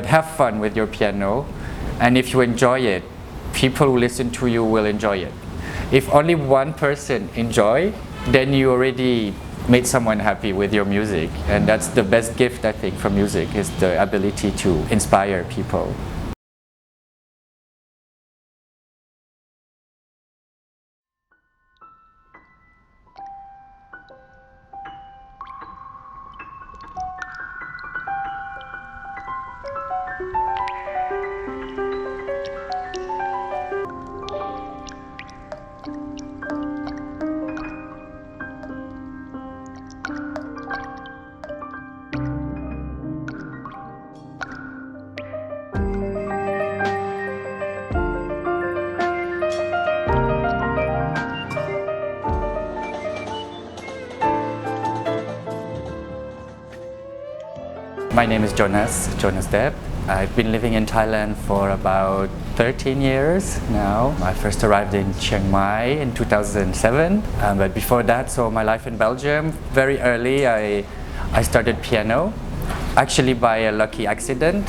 have fun with your piano, and if you enjoy it, people who listen to you will enjoy it. If only one person enjoy, then you already made someone happy with your music, and that's the best gift I think from music is the ability to inspire people. My name is Jonas Dept. I've been living in Thailand for about 13 years now. I first arrived in Chiang Mai in 2007, but before that, so my life in Belgium, very early I started piano, actually by a lucky accident.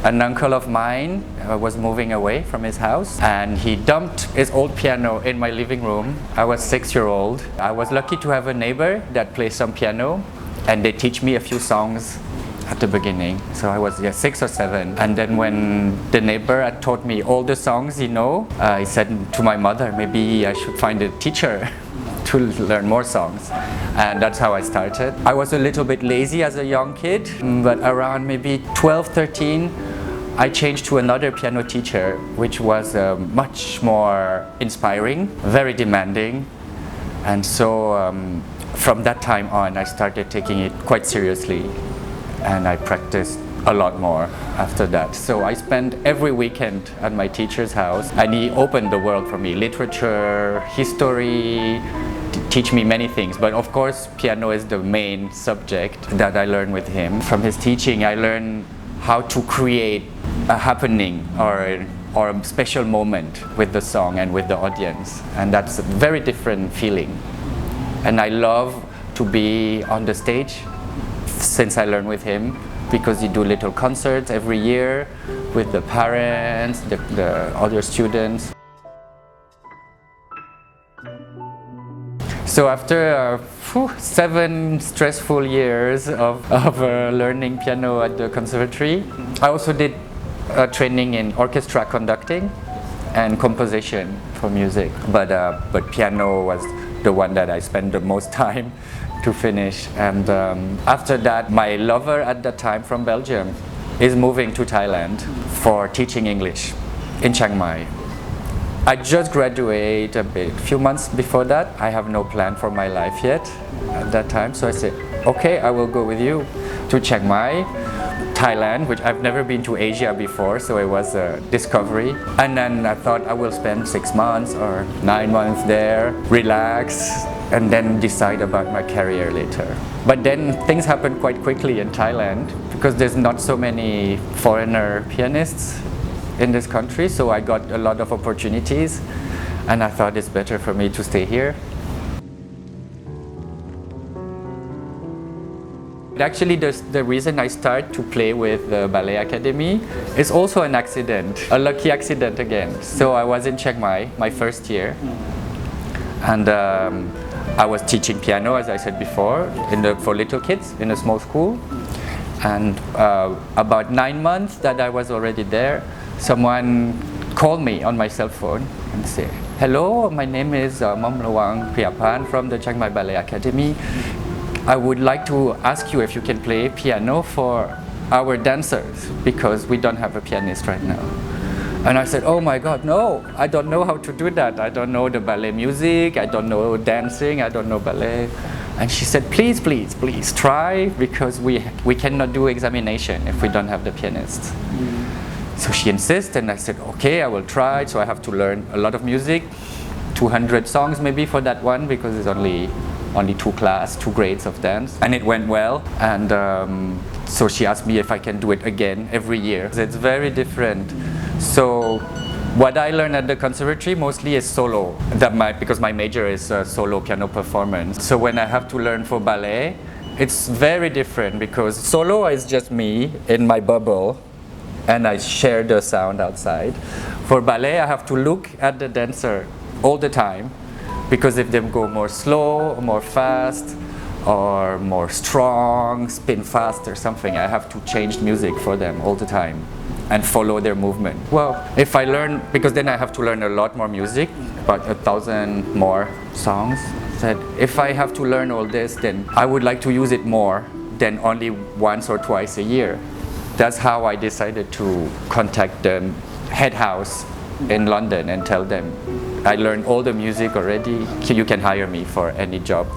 An uncle of mine was moving away from his house and he dumped his old piano in my living room. I was 6-year-old. I was lucky to have a neighbor that plays some piano and they teach me a few songs at the beginning. So I was 6 or 7. And then when the neighbor had taught me all the songs he said to my mother, maybe I should find a teacher to learn more songs. And that's how I started. I was a little bit lazy as a young kid, but around maybe 12, 13, I changed to another piano teacher, which was much more inspiring, very demanding. And so from that time on, I started taking it quite seriously. And I practiced a lot more after that. So I spent every weekend at my teacher's house and he opened the world for me. Literature, history, teach me many things. But of course, piano is the main subject that I learned with him. From his teaching, I learned how to create a happening or a special moment with the song and with the audience. And that's a very different feeling. And I love to be on the stage since I learned with him, because you do little concerts every year with the parents, the other students. So after 7 stressful years of learning piano at the conservatory, I also did training in orchestra conducting and composition for music. But piano was the one that I spent the most time to finish. And after that, my lover at that time from Belgium is moving to Thailand for teaching English in Chiang Mai. I just graduated a few months before that. I have no plan for my life yet at that time. So I said, okay, I will go with you to Chiang Mai, Thailand, which I've never been to Asia before, so it was a discovery. And then I thought I will spend 6 months or 9 months there, relax, and then decide about my career later. But then things happened quite quickly in Thailand because there's not so many foreigner pianists in this country, so I got a lot of opportunities and I thought it's better for me to stay here. Actually, the reason I started to play with the Ballet Academy is also an accident, a lucky accident again. So I was in Chiang Mai, my first year, and I was teaching piano, as I said before, for little kids in a small school. And about 9 months that I was already there, someone called me on my cell phone and said, "Hello, my name is Mom Lawang Priyapan from the Chiang Mai Ballet Academy. I would like to ask you if you can play piano for our dancers because we don't have a pianist right now." And I said, "Oh my God, no, I don't know how to do that. I don't know the ballet music, I don't know dancing, I don't know ballet." And she said, "Please, please, please try because we cannot do examination if we don't have the pianist." So she insisted and I said, "Okay, I will try." So I have to learn a lot of music, 200 songs maybe for that one because it's only 2 grades of dance, and it went well. And so she asked me if I can do it again every year. It's very different. So what I learned at the conservatory mostly is solo, because my major is solo piano performance. So when I have to learn for ballet, it's very different because solo is just me in my bubble and I share the sound outside. For ballet, I have to look at the dancer all the time because if they go more slow, more fast, or more strong, spin fast or something, I have to change music for them all the time and follow their movement. Well, if I learn, because then I have to learn a lot more music, about 1,000 more songs. That if I have to learn all this, then I would like to use it more than only once or twice a year. That's how I decided to contact the head house in London and tell them, I learned all the music already, you can hire me for any job.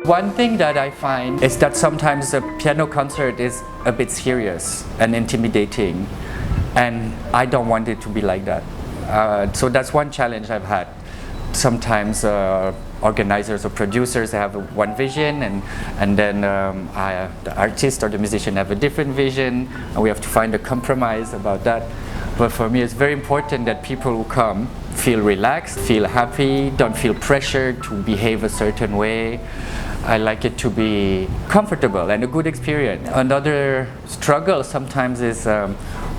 One thing that I find is that sometimes a piano concert is a bit serious and intimidating, and I don't want it to be like that. So that's one challenge I've had. Sometimes organizers or producers have one vision, and then the artist or the musician have a different vision, and we have to find a compromise about that. But for me, it's very important that people who come feel relaxed, feel happy, don't feel pressured to behave a certain way. I like it to be comfortable and a good experience. Another struggle sometimes is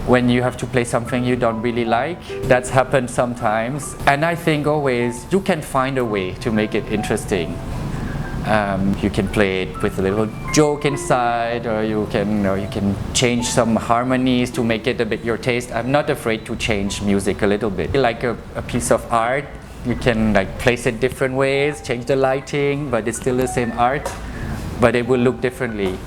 when you have to play something you don't really like. That's happened sometimes. And I think always you can find a way to make it interesting. You can play it with a little joke inside, or you can change some harmonies to make it a bit your taste. I'm not afraid to change music a little bit. Like a piece of art, you can like place it different ways, change the lighting, but it's still the same art, but it will look differently.